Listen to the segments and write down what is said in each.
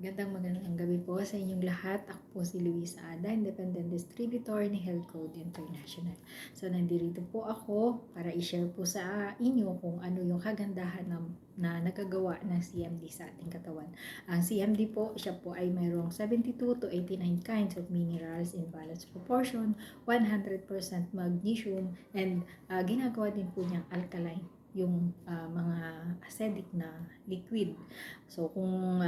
Magandang gabi po sa inyong lahat. Ako po si Luisa Ada, Independent Distributor ni Health Code International. So, nandito po ako para i-share po sa inyo kung ano yung kagandahan na nagagawa ng CMD sa ating katawan. Ang CMD po, siya po ay mayroong 72 to 89 kinds of minerals in balanced proportion, 100% magnesium, and ginagawa din po niyang alkaline yung mga acidic na liquid. So kung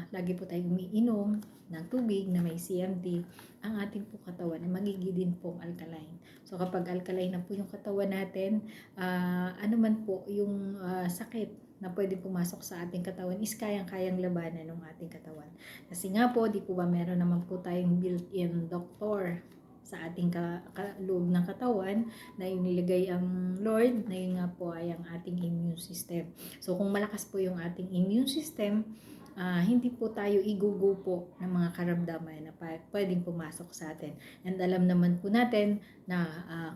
lagi po tayong umiinom ng tubig na may CMD, ang ating po katawan ay magiging din pong alkaline. So kapag alkaline na po yung katawan natin, ano man po yung sakit na pwede pumasok sa ating katawan is kayang-kayang labanan ng ating katawan. Kasi nga po, di po ba meron naman po tayong built-in doktor sa ating loob ng katawan na inilagay ang Lord, na yun nga po ay ang ating immune system. So kung malakas po yung ating immune system, hindi po tayo igugo po ng mga karamdaman na pwedeng pumasok sa atin. And alam naman po natin na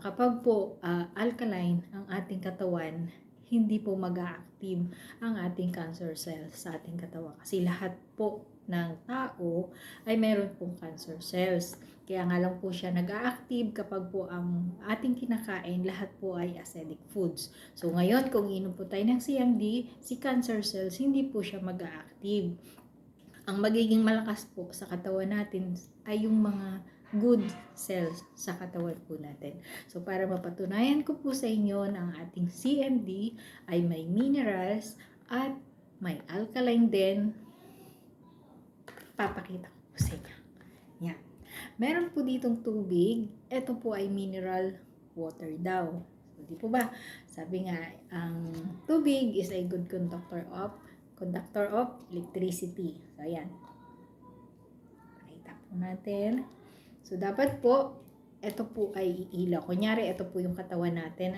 kapag po alkaline ang ating katawan, hindi po mag-a-active ang ating cancer cells sa ating katawan. Kasi lahat po ng tao ay meron pong cancer cells. Kaya nga lang po siya nag-a-active kapag po ang ating kinakain, lahat po ay acidic foods. So ngayon, kung inom po tayo ng CMD, si cancer cells, hindi po siya mag-a-active. Ang magiging malakas po sa katawan natin ay yung mga good cells sa katawan po natin. So para mapatunayan ko po sa inyo na ang ating CMD ay may minerals at may alkaline din, papakita ko po sa inyo. Yan. Meron po ditong tubig. Ito po ay mineral water daw. So, di po ba? Sabi nga, ang tubig is a good conductor of electricity. So, ayan. Pakita po natin. So, dapat po, ito po ay iilaw. Kunyari, ito po yung katawan natin.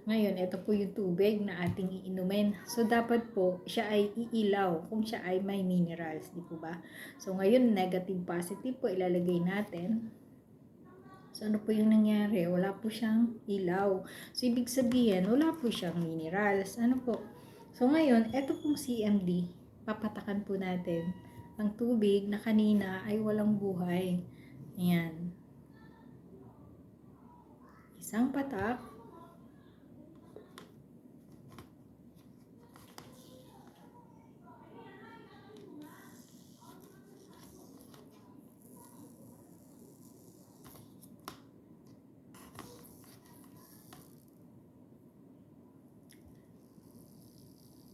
Ngayon, ito po yung tubig na ating iinumin. So, dapat po, siya ay iilaw kung siya ay may minerals. Di po ba? So, ngayon, negative, positive po ilalagay natin. So, ano po yung nangyari? Wala po siyang ilaw. So, ibig sabihin, wala po siyang minerals. Ano po? So, ngayon, ito pong CMD, papatakan po natin ang tubig na kanina ay walang buhay. Ayan. Isang patak.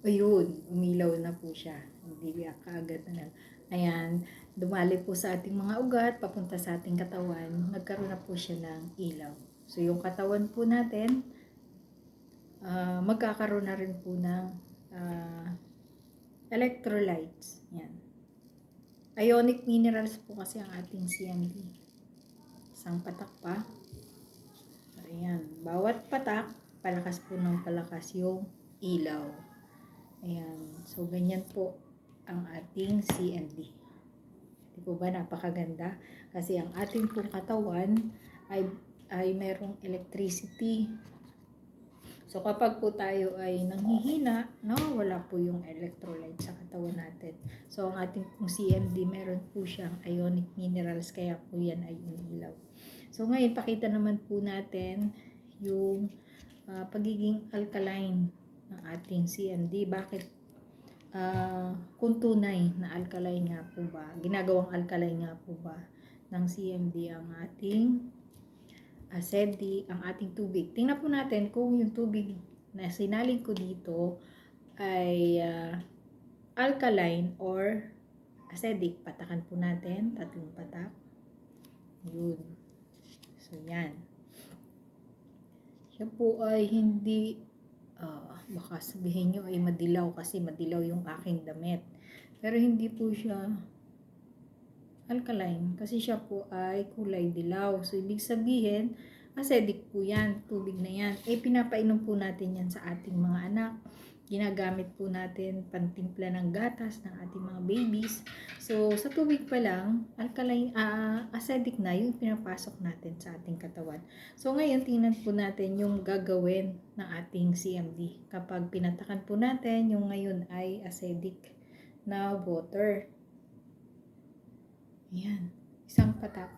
Ayun, umilaw na po siya. Hindi kaagad na lang. Ayan, dumali po sa ating mga ugat, papunta sa ating katawan, nagkaroon na po siya ng ilaw. So, yung katawan po natin, magkakaroon na rin po ng electrolytes. Yan. Ionic minerals po kasi ang ating CMD. Isang patak pa. Ayan. Bawat patak, palakas po ng palakas yung ilaw. Ayan. So, ganyan po ang ating CMD. Di po ba napakaganda? Kasi ang ating pong katawan ay merong electricity. So, kapag po tayo ay nanghihina, wala po yung electrolyte sa katawan natin. So, ang ating pong CMD, meron po siyang ionic minerals, kaya po yan ay umiilaw. So, ngayon, pakita naman po natin yung pagiging alkaline ng ating CMD. Bakit? Kung tunay na alkaline nga po ba, ginagawang alkaline nga po ba ng CMD ang ating acidic, ang ating tubig. Tingnan po natin kung yung tubig na sinalin ko dito ay alkaline or acidic. Patakan po natin, 3 patak. Yun. So, yan. Siya po ay hindi, baka sabihin nyo ay madilaw kasi madilaw yung aking damit. Pero hindi po siya alkaline kasi siya po ay kulay dilaw. So, ibig sabihin, acidic po yan, tubig na yan. Pinapainom po natin yan sa ating mga anak. Ginagamit po natin pantimpla ng gatas ng ating mga babies. So, sa tubig pa lang, alkaline, acidic na yung pinapasok natin sa ating katawan. So, ngayon, tingnan po natin yung gagawin ng ating CMD. Kapag pinatakan po natin, yung ngayon ay acidic na water. Ayan. Isang patak.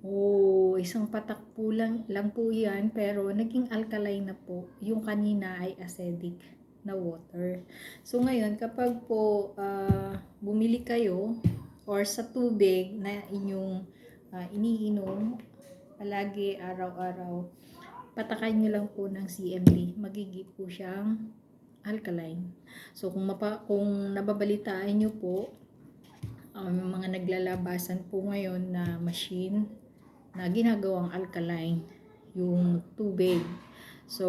Oh, isang patak po lang po yan, pero naging alkaline na po. Yung kanina ay acidic na water. So ngayon, kapag po bumili kayo or sa tubig na inyong iniinom, palagi araw-araw, patakan nyo lang po ng CMD. Magiging po siyang alkaline. So kung nababalitaan nyo po, mga naglalabasan po ngayon na machine na ginagawang alkaline yung tubig. So,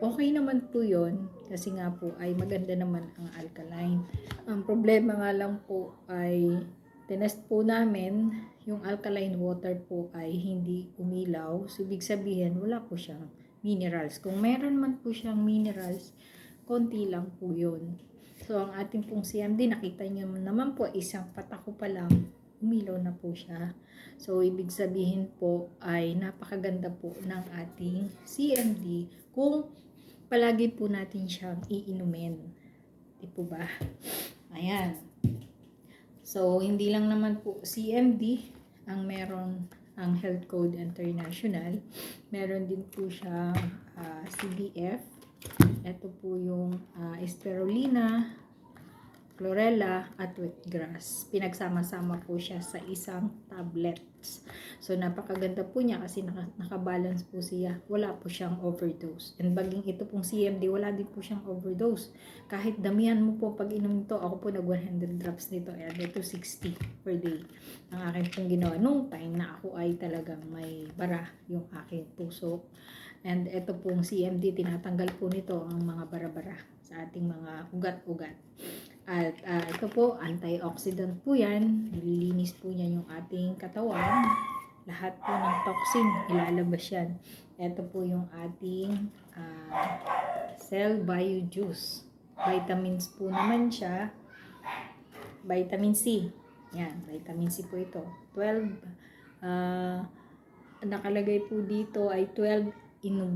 okay naman po yun kasi nga po ay maganda naman ang alkaline. Ang problema nga lang po ay tinest po namin yung alkaline water po ay hindi umilaw. So, ibig sabihin wala po siyang minerals. Kung meron man po siyang minerals, konti lang po yun. So, ang ating pong CMD, nakita nyo naman po, isang patako pa lang, umilaw na po siya. So, ibig sabihin po ay napakaganda po ng ating CMD kung palagi po natin siyang iinumin. Di po ba? Ayan. So, hindi lang naman po CMD ang meron ang Health Code International. Meron din po siya CBF. Ito po yung spirulina, chlorella at wheatgrass. Pinagsama-sama po siya sa isang tablets. So, napakaganda po niya kasi nakabalance po siya. Wala po siyang overdose. And baging ito pong CMD, wala din po siyang overdose. Kahit damihan mo po pag inom ito, ako po nag 100 drops nito. Ito 60 per day. Ang akin pong ginawa nung time na ako ay talagang may bara yung aking puso. And ito pong CMD, tinatanggal po nito ang mga bara-bara sa ating mga ugat-ugat. At ito po, antioxidant po yan. Nililinis po niya yung ating katawan. Lahat po ng toxin, ilalabas yan. Ito po yung ating cell bio juice. Vitamins po naman siya. Vitamin C. Yan, vitamin C po ito. 12, nakalagay po dito ay 12 in 1.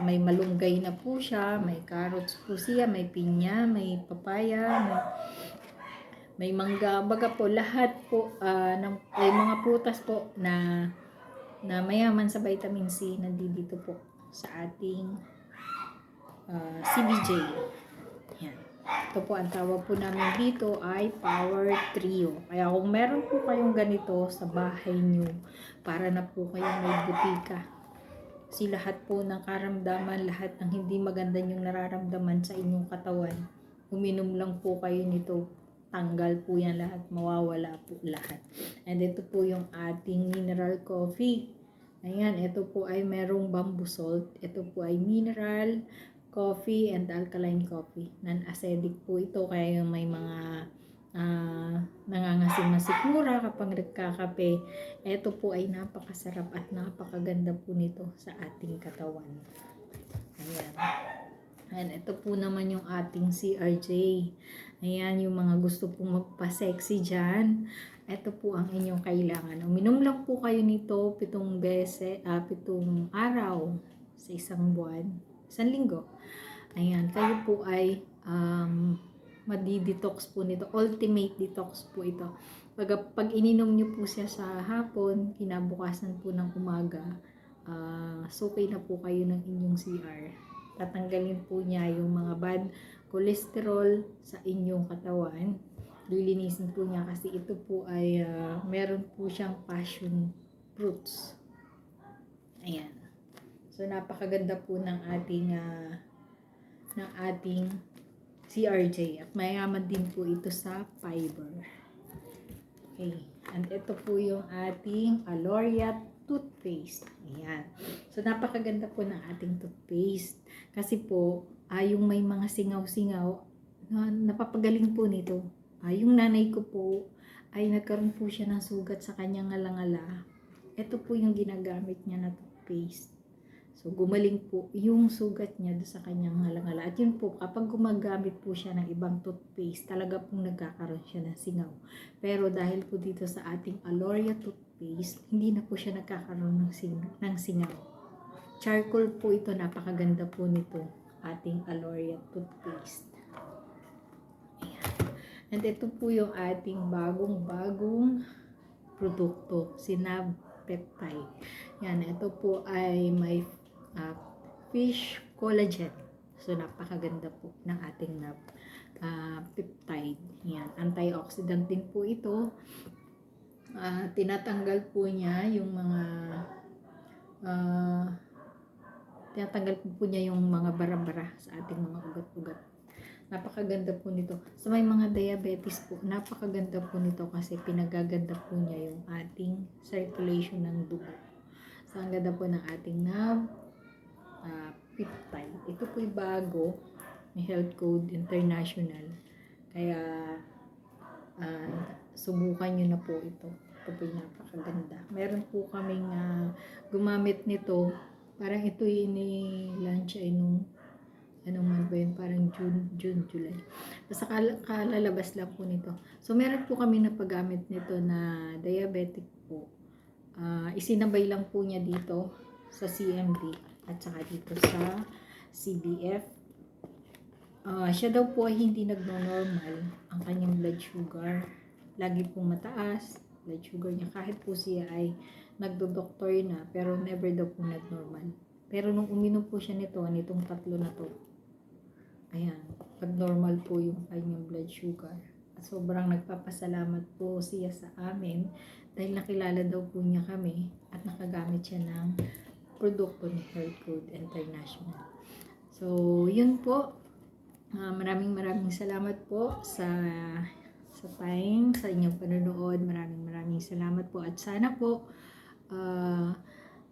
May malunggay na po siya, may carrots po siya, may pinya, may papaya, may mangga, baga po lahat po ay mga prutas po na mayaman sa vitamin C nandito po sa ating CBJ. Yan. Ito po ang tawag po namin dito ay Power Trio. Kaya kung meron po kayong ganito sa bahay nyo, para na po kayong may butika. Kasi lahat po ng karamdaman, lahat ng hindi maganda yung nararamdaman sa inyong katawan, uminom lang po kayo nito, tanggal po yan lahat, mawawala po lahat. And ito po yung ating mineral coffee. Ayan, ito po ay merong bamboo salt. Ito po ay mineral coffee and alkaline coffee. Non-acidic po ito, kaya yung may mga nangangasing na sikmura kapag nagkakape. Ito po ay napakasarap at napakaganda po nito sa ating katawan. Ayan. And ito po naman yung ating CRJ. Ayan, yung mga gusto pong magpa-sexy dyan. Ito po ang inyong kailangan. Uminom lang po kayo nito 7 araw sa isang buwan, isang linggo. Ayan, kayo po ay madi-detox po nito. Ultimate detox po ito. Pag ininom nyo po siya sa hapon, kinabukasan po ng umaga, sukay na po kayo ng inyong CR. Tatanggalin po niya yung mga bad cholesterol sa inyong katawan. Lilinisin po niya kasi ito po ay meron po siyang passion fruits. Ayan. So, napakaganda po ng ating CRJ at mayaman din po ito sa fiber. Okay. And ito po yung ating Aloria toothpaste. Ayan. So, napakaganda po ng ating toothpaste. Kasi po, yung may mga singaw-singaw, napapagaling po nito. Yung nanay ko po, ay nagkaroon po siya ng sugat sa kanyang ngala-ngala. Ito po yung ginagamit niya na toothpaste. So, gumaling po yung sugat niya doon sa kanyang ngala-ngala. At yun po, kapag gumagamit po siya ng ibang toothpaste, talaga pong nagkakaroon siya ng singaw. Pero dahil po dito sa ating Aloria toothpaste, hindi na po siya nagkakaroon ng singaw. Charcoal po ito, napakaganda po nito, ating Aloria toothpaste. Ayan. And ito po yung ating bagong-bagong produkto, si Nav Peptide. Yan, ito po ay may fish collagen. So, napakaganda po ng ating Nav Peptide. Yan, antioxidant din po ito. Tinatanggal po niya yung mga tinatanggal po niya yung mga bara-bara sa ating mga ugat-ugat. Napakaganda po nito. Sa may mga diabetes po, napakaganda po nito kasi pinagaganda po niya yung ating circulation ng dugo. So, ang ganda po ng ating Nav Peptide. Ito po yung bago, may Health Code International. Kaya, subukan nyo na po ito. Ito po yung napakaganda. Meron po kaming gumamit nito. Parang ito yung ini-launch ay nung anong month ba yun? Parang June, July. Basta kalalabas lang po nito. So, meron po kami na paggamit nito na diabetic po. Isinabay lang po niya dito sa CMD at saka dito sa CBF. Siya daw po ay hindi nagno-normal ang kanyang blood sugar. Lagi pong mataas blood sugar niya kahit po siya ay nagdo-doktor na pero never daw po nag-normal. Pero nung uminom po siya nitong tatlo na to, ayan, pag-normal po yung kanyang blood sugar. At sobrang nagpapasalamat po siya sa amin dahil nakilala daw po niya kami at nakagamit siya ng produkto ni Health Code International. So, yun po. Maraming salamat po sa time, sa inyong panonood. Maraming salamat po at sana po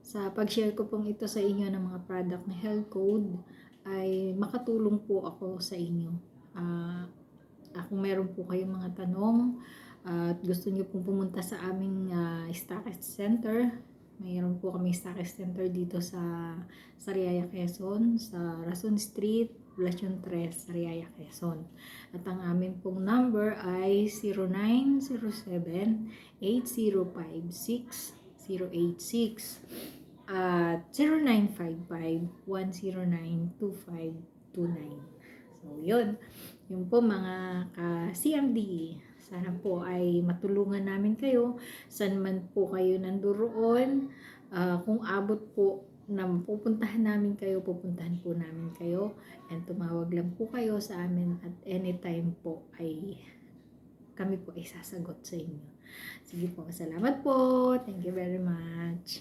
sa pag-share ko pong ito sa inyo ng mga product na Health Code ay makatulong po ako sa inyo. Kung meron po kayong mga tanong at gusto niyo pong pumunta sa aming Stockist Center, mayroon po kami Stockist Center dito sa Sariaya, Quezon, sa Rason Street, Poblacion 3, Sariaya, Quezon. At ang amin pong number ay 0907-8056-086 at 0955-109-2529. So, yun. Yun po mga ka-CMD. Sana po ay matulungan namin kayo. Saan man po kayo nandoon. Kung abot po na pupuntahan namin kayo, pupuntahan po namin kayo. And tumawag lang po kayo sa amin at anytime po ay kami po ay sasagot sa inyo. Sige po, salamat po. Thank you very much.